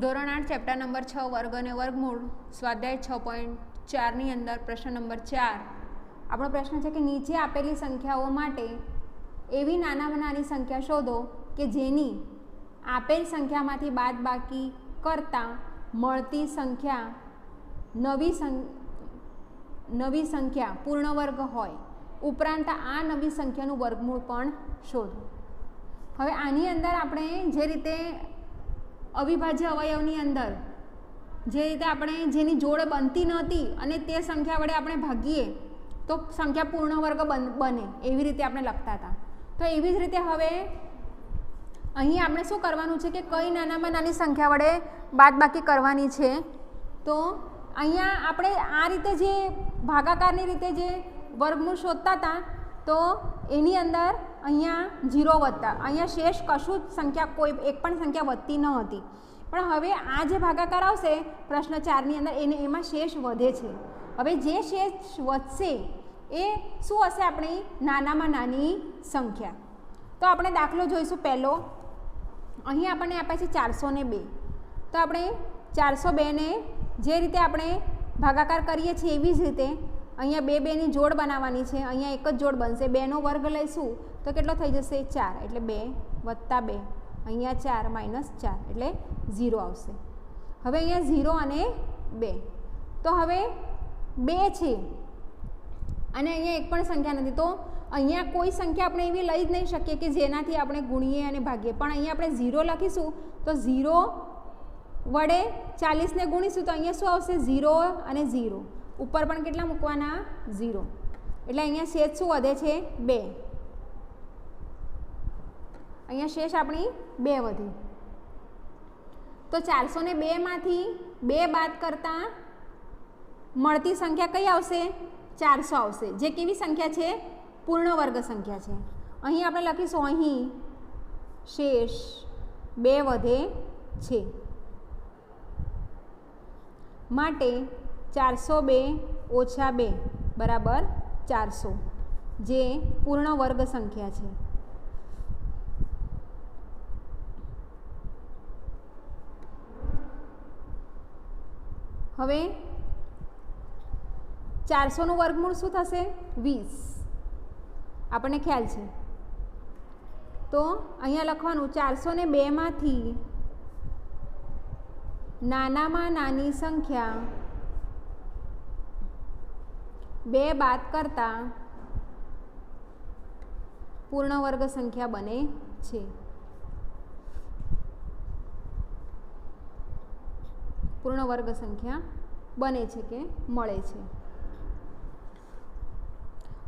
ધોરણ 8 chapter number 6 વર્ગ અને વર્ગમૂળ સ્વાધ્યાય 6.4 અંદર પ્રશ્ન નંબર 4 આપણો પ્રશ્ન છે કે નીચે આપેલી સંખ્યાઓ માટે એવી નાનામાં નાની સંખ્યા શોધો કે જેની આપેલ સંખ્યામાંથી બાદબાકી કરતાં મળતી સંખ્યા નવી સંખ્યા પૂર્ણ વર્ગ હોય, ઉપરાંત આ નવી સંખ્યાનું વર્ગમૂળ પણ શોધો. હવે આની અંદર આપણે જે રીતે અવિભાજ્ય અવયવની અંદર જે રીતે આપણે જેની જોડ બનતી નહોતી અને તે સંખ્યા વડે આપણે ભાગીએ તો સંખ્યા પૂર્ણ વર્ગ બને, એવી રીતે આપણે લખતા હતા. તો એવી જ રીતે હવે અહીં આપણે શું કરવાનું છે કે કઈ નાનામાં નાની સંખ્યા વડે બાદબાકી કરવાની છે. તો અહીંયા આપણે આ રીતે જે ભાગાકારની રીતે જે વર્ગમૂળ શોધતા હતા તો એની અંદર અહીંયા 0 વધતા, અહીંયા શેષ કશું જ સંખ્યા કોઈ એક પણ સંખ્યા વધતી ન હતી. પણ હવે આ જે ભાગાકાર આવશે પ્રશ્ન 4ની અંદર એમાં શેષ વધે છે. હવે જે શેષ વધશે એ શું હશે? આપણી નાનામાં નાની સંખ્યા. તો આપણે દાખલો જોઈશું. પહેલો અહીં આપણને આપ્યા છે 402. તો આપણે 402ને જે રીતે આપણે ભાગાકાર કરીએ છીએ એવી જ રીતે અહીંયા બેની જોડ બનાવવાની છે. અહીંયા એક જ જોડ બનશે. 2નો વર્ગ લઈશું તો કેટલો થઈ જશે? 4. એટલે 2 વત્તા 2, અહીંયા 4 માઇનસ 4 એટલે 0 આવશે. હવે અહીંયા 0 અને 2. તો હવે 2 છે અને અહીંયા એક પણ સંખ્યા નથી. તો અહીંયા કોઈ સંખ્યા આપણે એવી લઈ જ નહીં શકીએ કે જેનાથી આપણે ગુણીએ અને ભાગીએ. પણ અહીંયા આપણે 0 લખીશું તો 0 વડે 40ને ગુણીશું તો અહીંયા શું આવશે? 0 અને 0. ઉપર પણ કેટલા મૂકવાના? 0. એટલે અહીંયા શેષ શું વધે છે? 2. અહીંયા શેષ આપણી 2 વધી. તો 402માંથી 2 બાદ કરતાં મળતી સંખ્યા કઈ આવશે? 400 આવશે. જે કેવી સંખ્યા છે? પૂર્ણ વર્ગ સંખ્યા છે. અહીં આપણે લખીશું અહીં શેષ 2 વધે છે માટે 402 ઓછા 2 બરાબર 400, જે પૂર્ણ વર્ગ સંખ્યા છે. હવે 400નું વર્ગમૂળ શું થશે? 20. આપણને ખ્યાલ છે. તો અહીંયા લખવાનું 402માંથી નાનામાં નાની સંખ્યા 2 બાદ કરતાં પૂર્ણ વર્ગ સંખ્યા બને છે. પૂર્ણ વર્ગ સંખ્યા બને છે કે મળે છે.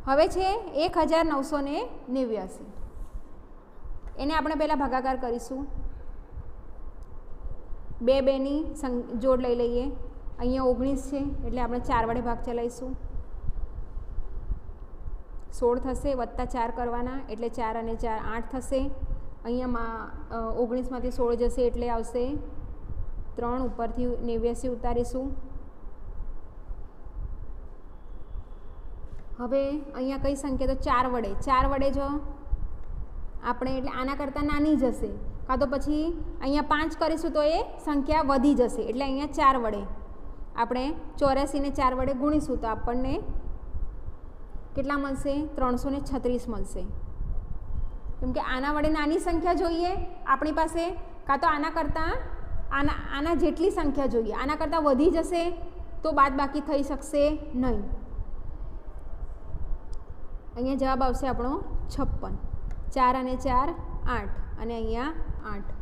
હવે છે 1989. એને આપણે પહેલાં ભાગાકાર કરીશું. 2ની જોડ લઈ લઈએ. અહીંયા 19 છે એટલે આપણે 4 વડે ભાગ ચલાવીશું. 16 થશે, વત્તા 4 કરવાના એટલે 4 અને 4 8 થશે. અહીંયા 19માંથી 16 જશે એટલે આવશે 3. ઉપરથી 89 ઉતારીશું. હવે અહીંયા કઈ સંખ્યા? તો 4 વડે જો આપણે એટલે આના કરતાં નાની જશે. કાં તો પછી અહીંયા 5 કરીશું તો એ સંખ્યા વધી જશે. એટલે અહીંયા 4 વડે આપણે 84ને 4 વડે ગુણીશું તો આપણને કેટલા મળશે? 336 મળશે. કેમ કે આના વડે નાની સંખ્યા જોઈએ આપણી પાસે, કાં તો આના કરતાં આના જેટલી સંખ્યા જોઈએ. આના કરતાં વધી જશે તો બાદબાકી થઈ શકશે નહીં. અહીંયા જવાબ આવશે આપણો 56. 4 અને 4 8 અને અહીંયા 8.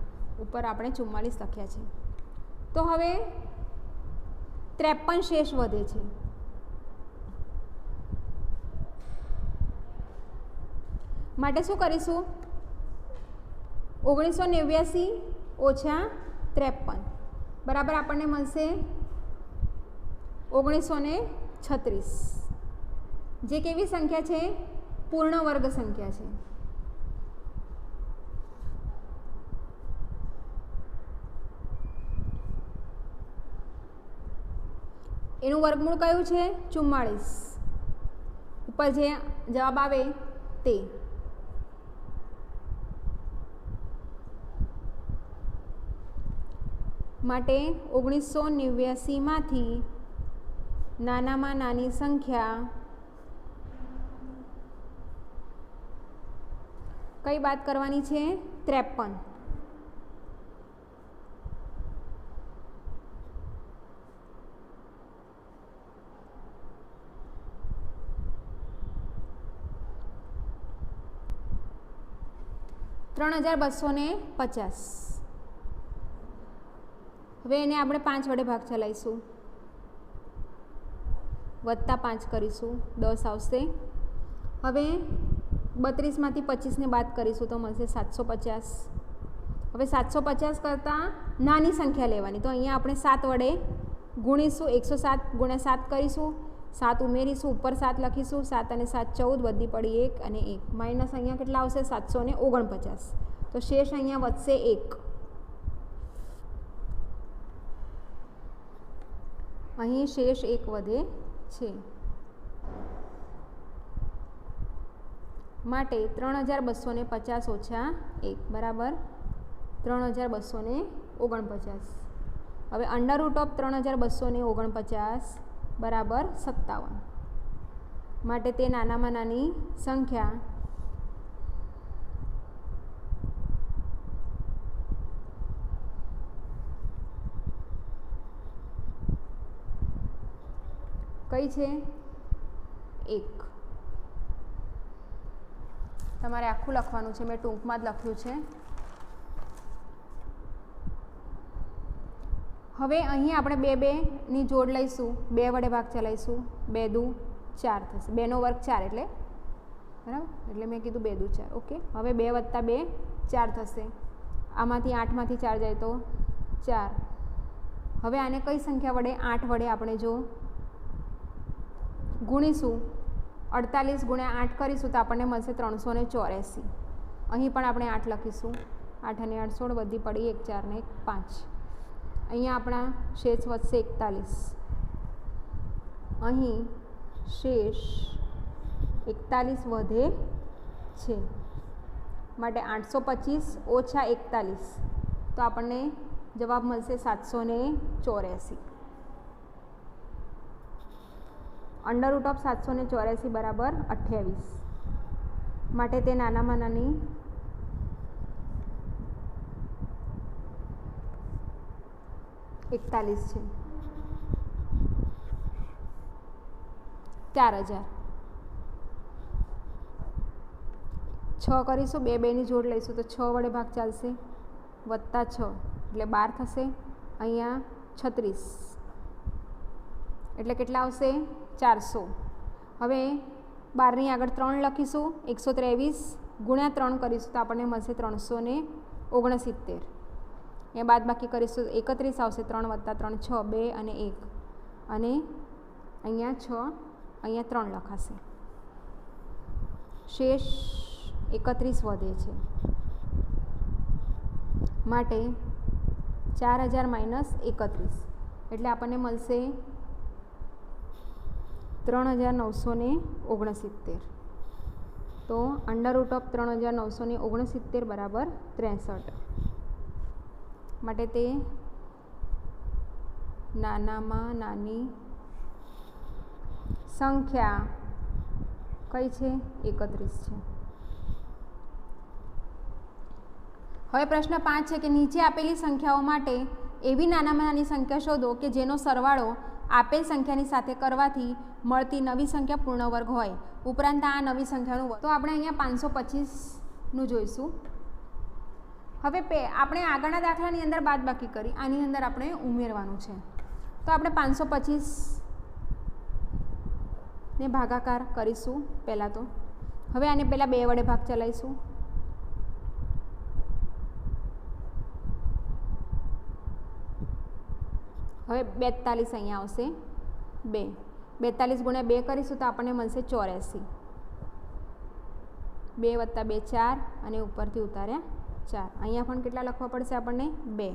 ઉપર આપણે 44 લખ્યા છે. તો હવે 53 શેષ વધે છે. માટે શું કરીશું? 1989 ઓછા 53 બરાબર આપણને મળશે 1936. જે કેવી સંખ્યા છે? પૂર્ણ વર્ગ સંખ્યા છે. એનું વર્ગમૂળ કયું છે? 44. ઉપર જે જવાબ આવે તે. માટે 1989માંથી નાનામાં નાની સંખ્યા કઈ બાદ કરવાની છે? 53. $3,250. હવે એને આપણે 5 વડે ભાગ ચલાવીશું, +5 કરીશું, 10 આવશે. હવે 32માંથી 25ને બાદ કરીશું તો મળશે 750. હવે 750 કરતાં નાની સંખ્યા લેવાની, તો અહીંયા આપણે 7 વડે ગુણીશું, 107 × 7 કરીશું, 7 ઉમેરીશું, ઉપર 7 લખીશું, 7 અને 7 14, બધી પડી 1 અને 1, માઇનસ અહીંયા કેટલા આવશે? 749. તો શેષ અહીંયા વધશે 1. અહીં શેષ 1 વધે છે. માટે 3,250 - 1 બરાબર 3,249. હવે √3,249 બરાબર 57. માટે તે નાનામાં નાની સંખ્યા કઈ છે? 1. તમારે આખું લખવાનું છે, મેં ટૂંકમાં જ લખ્યું છે. હવે અહીં આપણે 2ની જોડ લઈશું, 2 વડે ભાગ ચલાવીશું, 2 દુ 4 થશે, 2નો વર્ગ 4 એટલે બરાબર, એટલે મેં કીધું 2 દુ 4. ઓકે. હવે 2 + 2 4 થશે, આમાંથી 8માંથી 4 જાય તો 4. હવે આને કઈ સંખ્યા વડે? 8 વડે આપણે જો ગુણીશું, 48 × 8 કરીશું તો આપણને મળશે 384. અહીં પણ આપણે 8 લખીશું, 8 અને 8 16, બધી પડી 1 4 ને 1 5. અહીંયા આપણા શેષ વધશે 41. અહીં શેષ 41 વધે છે. માટે 825 - 41, તો આપણને જવાબ મળશે 784. √784 બરાબર 28. માટે તે નાનામાં નાની એકતાલીસ છે. 4000. 6 કરીશું, 2ની જોડ લઈશું તો 6 વડે ભાગ ચાલશે, +6 એટલે 12 થશે. અહીંયા 36 એટલે કેટલા આવશે? 400. હવે 12ની આગળ 3 લખીશું, 123 × 3 કરીશું તો આપણને મળશે 369. અહીંયા બાદ બાકી કરીશું, 31 આવશે, 3 + 3 6, 2 અને 1, અને અહીંયા 6, અહીંયા 3 લખાશે. શેષ 31 વધે છે. માટે 4000 - 31 એટલે આપણને મળશે 3969. તો √3969 બરાબર 63. માટે તે નાનામાં નાની સંખ્યા કઈ છે? 31 છે. હવે પ્રશ્ન 5 છે કે નીચે આપેલી સંખ્યાઓ માટે એવી નાનામાં નાની સંખ્યા શોધો કે જેનો સરવાળો આપેલ સંખ્યાની સાથે કરવાથી મળતી નવી સંખ્યા પૂર્ણ વર્ગ હોય, ઉપરાંત આ નવી સંખ્યાનું વર્ગ. તો આપણે અહીંયા 525નું જોઈશું. હવે આપણે આગળના દાખલાની અંદર બાદબાકી કરી, આની અંદર આપણે ઉમેરવાનું છે. તો આપણે 525ને ભાગાકાર કરીશું પહેલાં તો. હવે આને પહેલાં 2 વડે ભાગ ચલાવીશું. હવે 42 અહીંયા આવશે, 2. 42 × 2 કરીશું તો આપણને મળશે 84. 2 + 2 4 અને ઉપરથી ઉતાર્યા 4. અહીંયા પણ કેટલા લખવા પડશે આપણને? 2.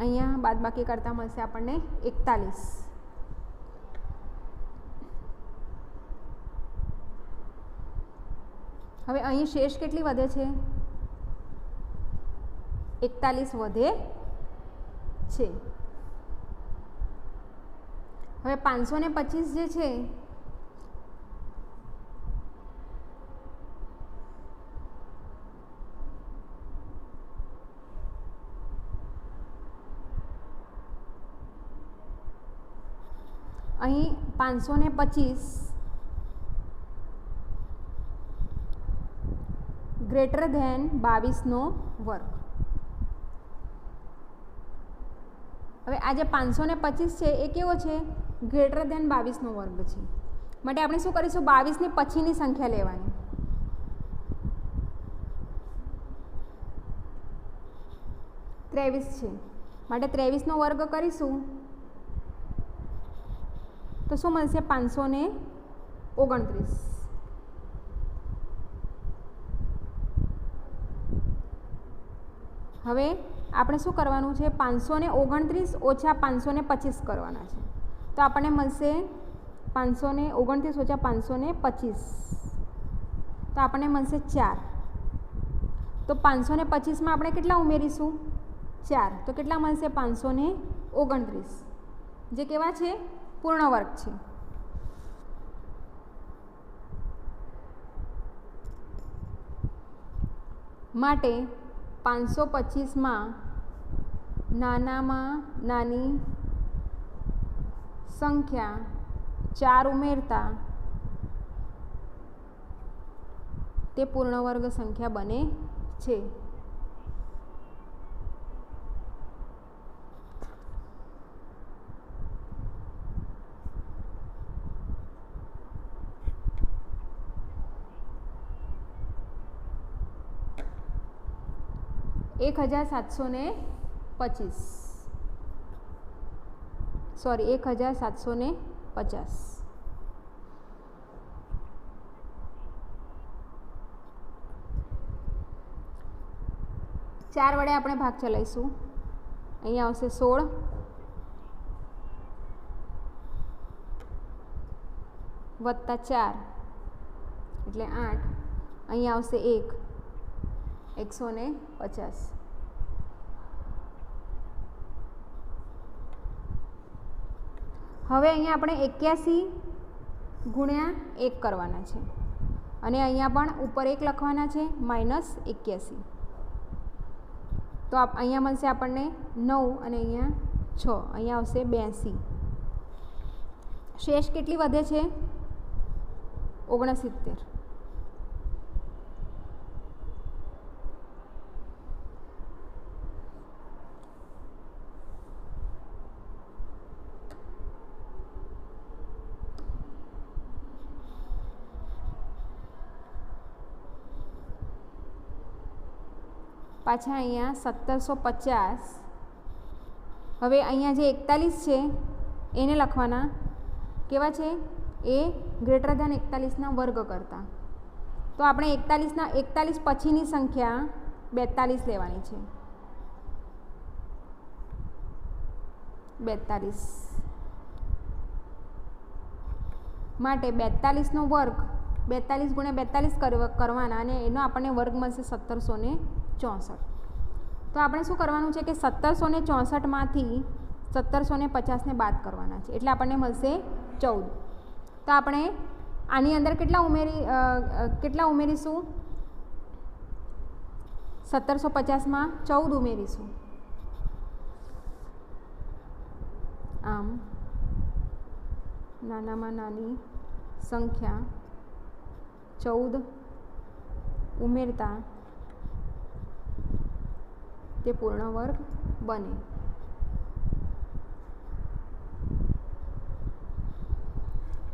અહીંયા બાદબાકી કરતાં મળશે આપણને 41. હવે અહીં શેષ કેટલી વધે છે? 41 વધે છે। હવે 525 જે છે અહીં 525 ગ્રેટર ધેન 22નો વર્ગ। હવે આ જે 525 છે એ કેવો છે? ગ્રેટર ધેન 22નો વર્ગ છે। માટે આપણે શું કરીશું? 22ની પછીની સંખ્યા લેવાની। ત્રેવીસ છે માટે 23નો વર્ગ કરીશું તો શું મળશે? 529। હવે આપણે શું કરવાનું છે? 529 ઓછા 525 કરવાના છે। તો આપણને મળશે 529 ઓછા 525 તો આપણને મળશે 4। તો 525માં આપણે કેટલા ઉમેરીશું? 4 તો કેટલા મળશે? 529 જે કેવા છે? પૂર્ણ વર્ગ છે। માટે 525માં નાનામાં નાની સંખ્યા 4 ઉમેરતા તે પૂર્ણ વર્ગ સંખ્યા બને છે। एक 1725 सॉरी 1750 4 વડે આપણે ભાગ ચલાવીશું। અહીંયા આવશે 16 વત્તા 4 એટલે 8 અહીંયા આવશે 1 150। હવે અહીંયા આપણે 81 ગુણ્યા 1 કરવાના છે અને અહીંયા પણ ઉપર 1 લખવાના છે -81 તો અહીંયા મળશે આપણને 9 અને અહીંયા 6 અહીંયા આવશે 82। શેષ કેટલી વધે છે? 69। પાછા અહીંયા 1750। હવે અહીંયા જે 41 છે એને લખવાના કેવા છે? એ ગ્રેટર ધેન 41ના વર્ગ કરતા। તો આપણે 41 પછીની સંખ્યા 42 લેવાની છે। 42 માટે 42નો વર્ગ 42 ગુણ્યા 42 કરવાના અને એનો આપણને વર્ગ મળશે 1764। તો આપણે શું કરવાનું છે કે 1764માંથી 1750ને બાદ કરવાના છે એટલે આપણને મળશે 14। તો આપણે આની અંદર કેટલા ઉમેરીશું? 1750માં 14 ઉમેરીશું। આમ નાનામાં નાની સંખ્યા 14 ઉમેરતા તે પૂર્ણ વર્ગ બને।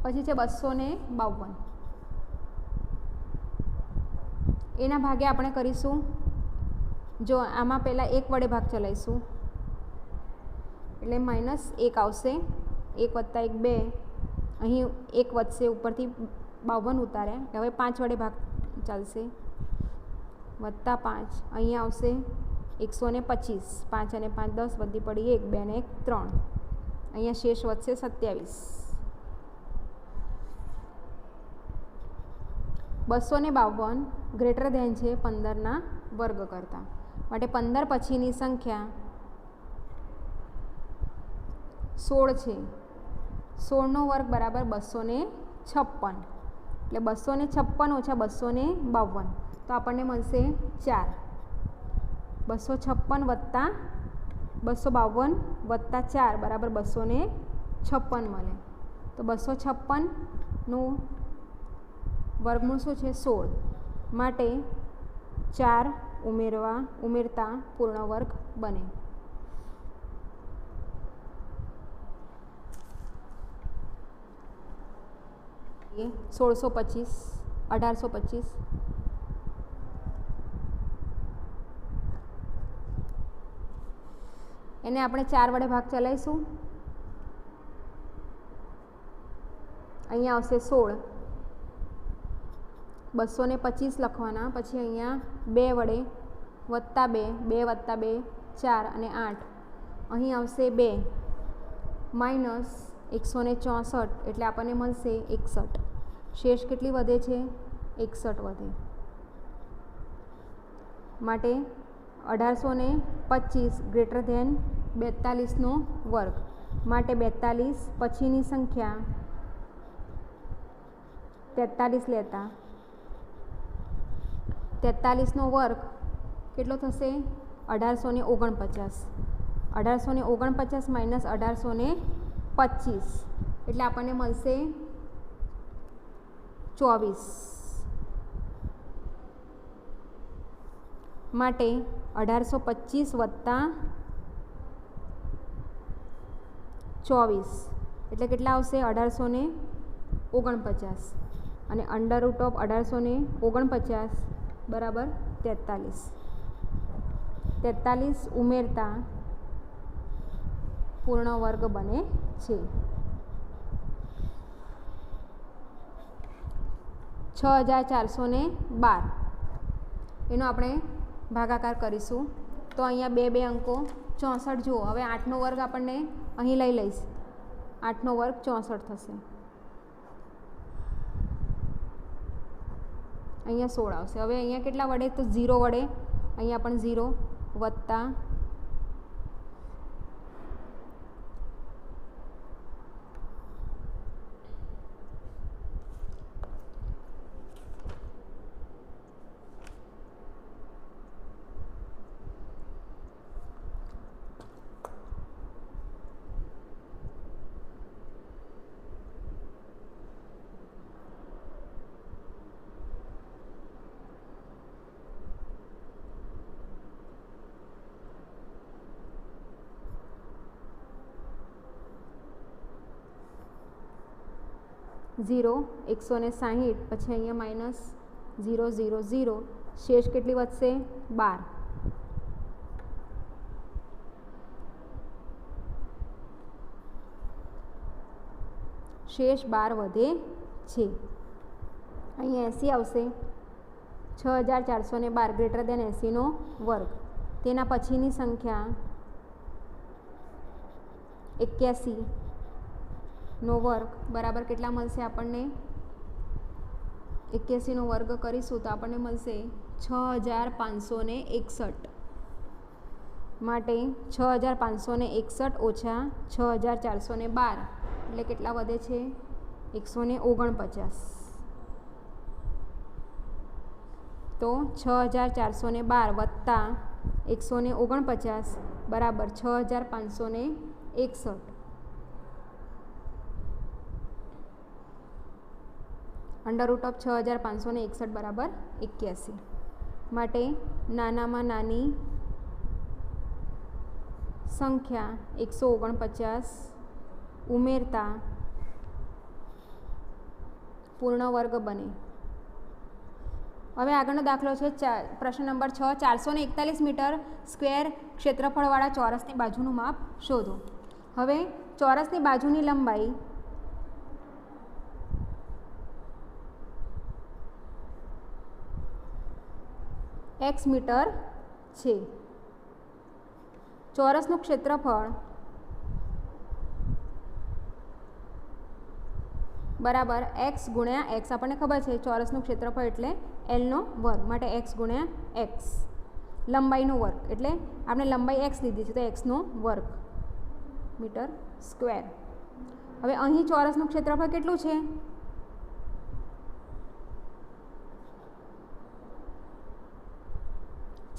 પછી છે 252 એના ભાગે આપણે કરીશું જો આમાં પહેલાં 1 વડે ભાગ ચલાવીશું એટલે -1 આવશે 1 વત્તા 1 2 અહીં 1 વધશે ઉપરથી 52 ઉતાર્યા હવે 5 વડે ભાગ ચાલશે વત્તા 5 અહીંયા આવશે 125 5 અને 5 10 વધી પડી 1 2 ને 1 3 અહીંયા શેષ વધશે 27। 252 ગ્રેટર ધેન છે 15ના વર્ગ કરતાં માટે 15 પછીની સંખ્યા 16 છે, 16નો વર્ગ બરાબર 256, એટલે 256 ઓછા 252, તો આપણને મળશે 4. 256 વત્તા 252 વત્તા 4 બરાબર 256 મળે. તો 256નું વર્ગમૂળ શું છે? 16. માટે 4 ઉમેરતા પૂર્ણ વર્ગ બને. એ 1625, 1825, એને આપણે 4 વડે ભાગ ચલાવીશું. અહીંયા આવશે 16, 225 લખવાના, પછી અહીંયા 2 વડે વત્તા 2 વત્તા 2 4 અને 8, અહીં આવશે 2 માઇનસ 164, એટલે આપણને મળશે 61. શેષ કેટલી વધે છે? 61 વધે. માટે 1825 ગ્રેટર ધેન 42નો વર્ગ, માટે 42 પછીની સંખ્યા 43 લેતા 43નો વર્ગ કેટલો થશે? 1849. 1849 માઇનસ 1825, એટલે આપણને મળશે 24. માટે 1825 વત્તા 24 એટલે કેટલા આવશે? 1849, અને અંડર રૂટ ઓફ 1849 બરાબર 43. 43 ઉમેરતા પૂર્ણ વર્ગ બને છે. 6412 એનો આપણે ભાગાકાર કરીશું. તો અહીંયા 2 અંકો 64 જુઓ. હવે 8નો વર્ગ આપણને અહીં લઈ લઈશ. 8નો વર્ગ 64 થશે. અહીંયા 16 આવશે. હવે અહીંયા કેટલા વડે? તો 0 વડે. અહીંયા પણ 0 વત્તા 0 160, પછી અહીંયા માઇનસ 0 0 0, શેષ કેટલી વધશે? 12. શેષ 12 વધે છે. અહીંયા 80 આવશે. 6412 ગ્રેટર દેન 80નો વર્ગ, તેના પછીની સંખ્યા 81નો વર્ગ બરાબર કેટલા મળશે આપણને? 81નો વર્ગ કરીશું તો આપણને મળશે 6561. માટે 6561 ઓછા 6412 એટલે કેટલા વધે છે? 149. તો 6412 વત્તા 149 બરાબર 6561. અંડર રૂટ ઓફ 6561 બરાબર 81. માટે નાનામાં નાની સંખ્યા 149 ઉમેરતા પૂર્ણ વર્ગ બને. હવે આગળનો દાખલો છે પ્રશ્ન નંબર 6. 441 મીટર સ્ક્વેર ક્ષેત્રફળવાળા ચોરસની બાજુનું માપ શોધો. હવે ચોરસની બાજુની લંબાઈ x મીટર છે. ચોરસનું ક્ષેત્રફળ બરાબર x ગુણ્યા x. આપણને ખબર છે ચોરસનું ક્ષેત્રફળ એટલે Lનો વર્ગ, માટે x ગુણ્યા x. લંબાઈનો વર્ગ એટલે આપણે લંબાઈ x લીધી છે તો x નો વર્ગ મીટર સ્ક્વેર. હવે અહીં ચોરસનું ક્ષેત્રફળ કેટલું છે?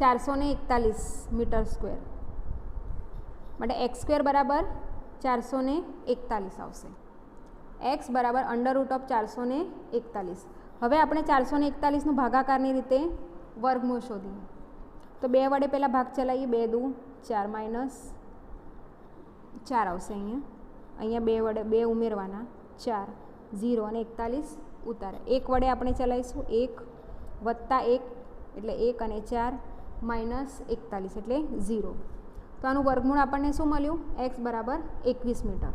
441 મીટર સ્ક્વેર. માટે x સ્ક્વેર બરાબર 441 આવશે. x બરાબર √441. હવે આપણે 441નું ભાગાકારની રીતે વર્ગમૂળ શોધીએ. તો 2 વડે પહેલાં ભાગ ચલાવીએ. 2 દુ 4 માઇનસ 4 આવશે. અહીંયા 2 વડે 2 ઉમેરવાના 4 0 અને 41 ઉતારે. 1 વડે આપણે ચલાવીશું. 1 વત્તા 1 એટલે 1 અને 4 માઇનસ 41 એટલે 0. તો આનું વર્ગમૂળ આપણને શું મળ્યું? x બરાબર 21 મીટર.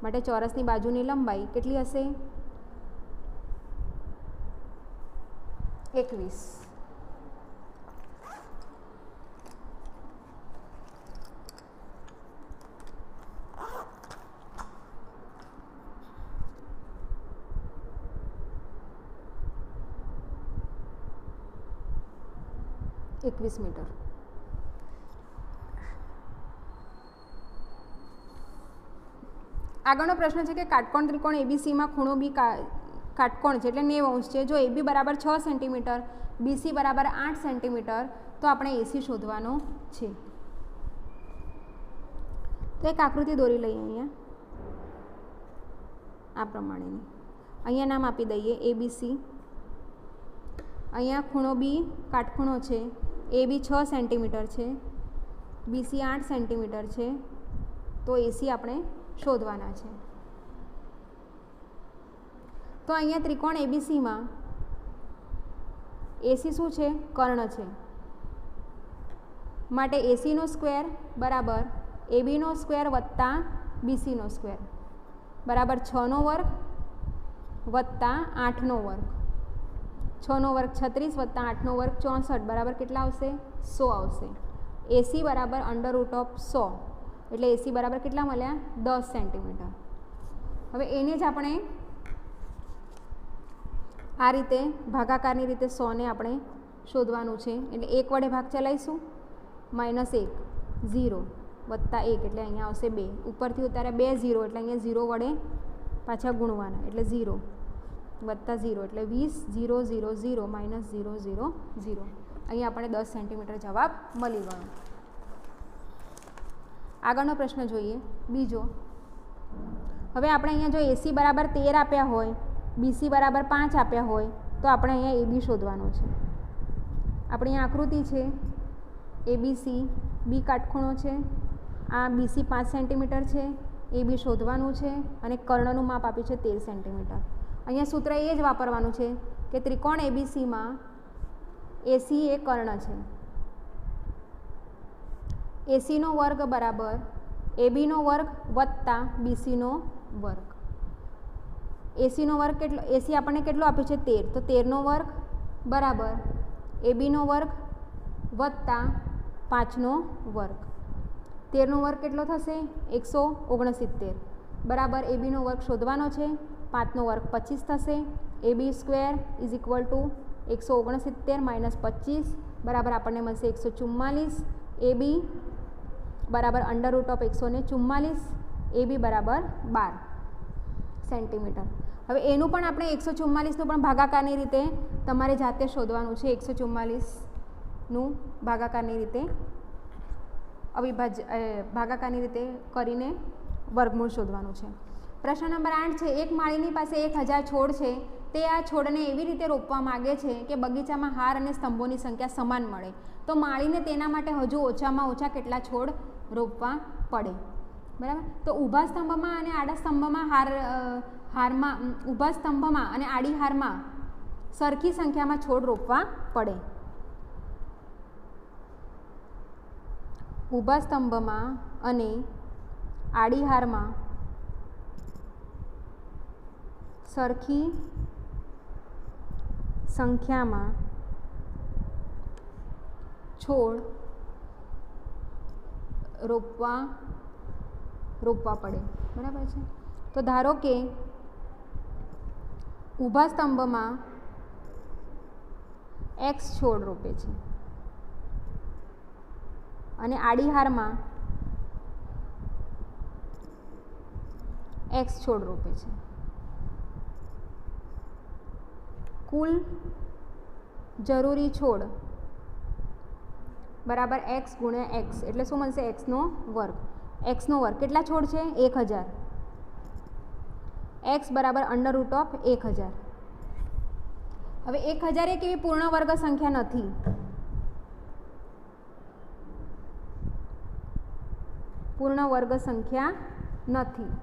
માટે ચોરસની બાજુની લંબાઈ કેટલી હશે? 21. મીટર. આગળનો પ્રશ્ન છે કે કાટકોણ ત્રિકોણ એબીસીમાં ખૂણો બી કાટકોણ છે એટલે 90 અંશ છે. જો એબી બરાબર 6 સેન્ટીમીટર, બીસી બરાબર 8 સેન્ટીમીટર, તો આપણે એસી શોધવાનો છે. તો એક આકૃતિ દોરી લઈએ અહીંયા આ પ્રમાણેની. અહીંયા નામ આપી દઈએ એબીસી. અહીંયા ખૂણો બી કાટખૂણો છે. એ બી 6 સેન્ટીમીટર છે, બીસી 8 સેન્ટીમીટર છે. તો એસી આપણે શોધવાના છે. તો અહીંયા ત્રિકોણ એબીસીમાં એસી શું છે? કર્ણ છે. માટે એસીનો સ્ક્વેર બરાબર એબીનો સ્ક્વેર વત્તા બીસીનો સ્ક્વેર બરાબર 6નો વર્ગ વત્તા 8નો વર્ગ. 6નો વર્ગ 36 વત્તા 8નો વર્ગ 64 બરાબર કેટલા આવશે? 100 આવશે. એસી બરાબર √100 એટલે એસી બરાબર કેટલા મળ્યા? 10 સેન્ટીમીટર. હવે એને જ આપણે આ રીતે ભાગાકારની રીતે 100ને આપણે શોધવાનું છે. એટલે 1 વડે ભાગ ચલાવીશું. -1 0 વત્તા 1 એટલે અહીંયા આવશે 2. ઉપરથી ઉતારે 2 0 એટલે અહીંયા 0 વડે પાછા ગુણવાના એટલે 0 વત્તા 0 એટલે 20 0 0 0 માઇનસ 0 0 0. અહીંયા આપણે 10 સેન્ટીમીટર જવાબ મળી ગયો. આગળનો પ્રશ્ન જોઈએ બીજો. હવે આપણે અહીંયા જો એસી બરાબર 13 આપ્યા હોય, બીસી બરાબર 5 આપ્યા હોય, તો આપણે અહીંયા એબી શોધવાનો છે. આપણી અહીંયા આકૃતિ છે એબીસી. બી કાટખૂણો છે. આ બીસી 5 સેન્ટીમીટર છે. એબી શોધવાનું છે અને કર્ણનું માપ આપ્યું છે 13 સેન્ટીમીટર. અહીંયા સૂત્ર એ જ વાપરવાનું છે કે ત્રિકોણ એબીસીમાં એસી એ કર્ણ છે. એસીનો વર્ગ બરાબર એબીનો વર્ગ વત્તા બીસીનો વર્ગ. એસીનો વર્ગ કેટલો? એસી આપણને કેટલો આપ્યું છે? 13. તો 13નો વર્ગ બરાબર એબીનો વર્ગ વત્તા 5નો વર્ગ. 13નો વર્ગ કેટલો થશે? 169 બરાબર એબીનો વર્ગ શોધવાનો છે. 5નો વર્ગ 25 થશે. A B square is equal to 169 minus 25 બરાબર આપણને મળશે 144. એબી બરાબર √144. એબી બરાબર 12 સેન્ટીમીટર. હવે એનું પણ આપણે 144નું પણ ભાગાકારની રીતે તમારે જાતે શોધવાનું છે. 144નું ભાગાકારની રીતે ભાગાકારની રીતે કરીને વર્ગમૂળ શોધવાનું છે. પ્રશ્ન નંબર 8 છે. એક માળીની પાસે 1000 છોડ છે. તે આ છોડને એવી રીતે રોપવા માગે છે કે બગીચામાં હાર અને સ્તંભોની સંખ્યા સમાન મળે. તો માળીને તેના માટે હજુ ઓછામાં ઓછા કેટલા છોડ રોપવા પડે? બરાબર. તો ઊભા સ્તંભમાં અને આડા સ્તંભમાં ઊભા સ્તંભમાં અને આડી હારમાં સરખી સંખ્યામાં છોડ રોપવા પડે. ઊભા સ્તંભમાં અને આડી હારમાં સરખી સંખ્યામાં છોડ રોપવા પડે. બરાબર છે. તો ધારો કે ઊભા સ્તંભમાં x છોડ રોપે છે અને આડી હારમાં x છોડ રોપે છે. કુલ જરૂરી છોડ બરાબર x ગુણ્યા x એટલે શું મળશે? xનો વર્ગ. xનો વર્ગ કેટલા છોડ છે? 1000. x બરાબર √1000. હવે 1000 એક એવી પૂર્ણ વર્ગ સંખ્યા નથી. પૂર્ણ વર્ગ સંખ્યા નથી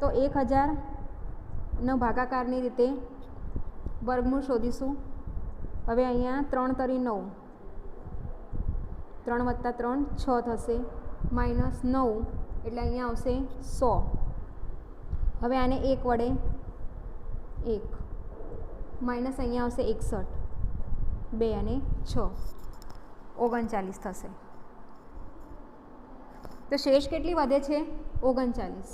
તો 1000નો ભાગાકારની રીતે વર્ગમૂળ શોધીશું. હવે અહીંયા 3 તરી 9, 3 + 3 6 થશે, -9 એટલે અહીંયા આવશે 100. હવે આને 1 વડે 1 માઇનસ અહીંયા આવશે 61, 2 અને 6 39 થશે. તો શેષ કેટલી વધે છે? 39.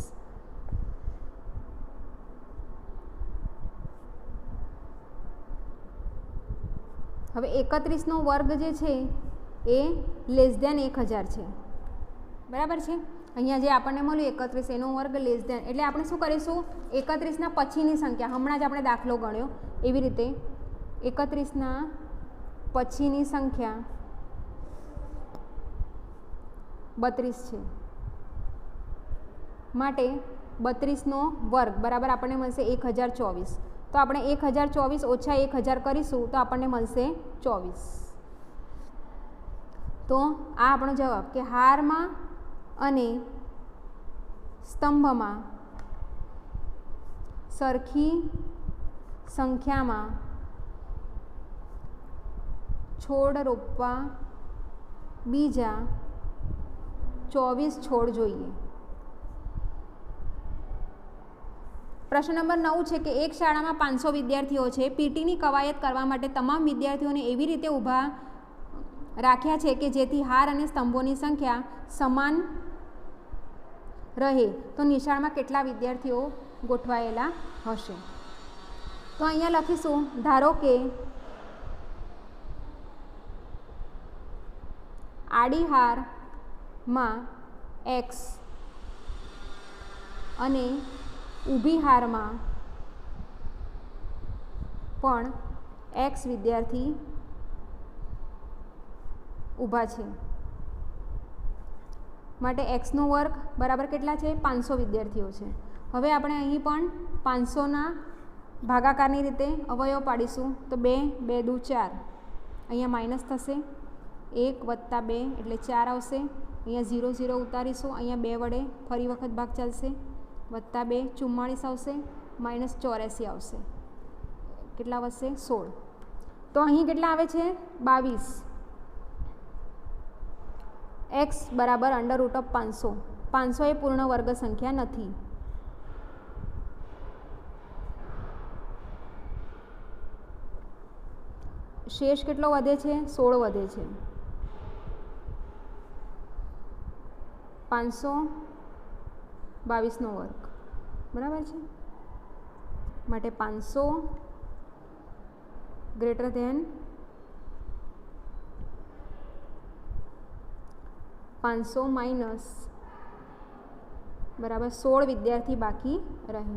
હવે 31નો વર્ગ જે છે એ <1000 છે. બરાબર છે. અહીંયા જે આપણને મળ્યું 31 એનો વર્ગ એટલે આપણે શું કરીશું? 31ના પછીની સંખ્યા, હમણાં જ આપણે દાખલો ગણ્યો એવી રીતે 31ના પછીની સંખ્યા 32 છે. માટે 32નો વર્ગ બરાબર આપણને મળશે 1024. તો આપણે 1024 ઓછા 1000 કરીશું તો આપણને મળશે 24. તો આ આપણો જવાબ કે હારમાં અને સ્તંભમાં સરખી સંખ્યામાં છોડ રોપવા બીજા 24 છોડ જોઈએ. પ્રશ્ન નંબર 9 છે કે એક શાળામાં 500 વિદ્યાર્થીઓ છે. પીટીની કવાયત કરવા માટે તમામ વિદ્યાર્થીઓને એવી રીતે ઊભા રાખ્યા છે કે જેથી હાર અને સ્તંભોની સંખ્યા સમાન રહે. તો નિશાળમાં કેટલા વિદ્યાર્થીઓ ગોઠવાયેલા હશે? તો અહીંયા લખીશું, ધારો કે આડી હારમાં x અને ઊભી હારમાં પણ x વિદ્યાર્થી ઊભા છે. માટે xનો વર્ગ બરાબર કેટલા છે? 500 વિદ્યાર્થીઓ છે. હવે આપણે અહીં પણ 500ના ભાગાકારની રીતે અવયવ પાડીશું. તો 2 2 દુ 4, અહીંયા માઇનસ થશે, 1 + 2 એટલે 4 આવશે. અહીંયા 0 0 ઉતારીશું, અહીંયા 2 વડે ફરી વખત ભાગ ચાલશે, +2 44 આવશે, -84 આવશે. કેટલા વધશે? 16. તો અહીં કેટલા આવે છે? 22. x બરાબર √500. 500 એ પૂર્ણ વર્ગ સંખ્યા નથી. શેષ કેટલો વધે છે? 16 વધે છે. 522નો વર્ગ બરાબર છે. માટે 500 > 500 માઇનસ બરાબર 16 વિદ્યાર્થી બાકી રહે.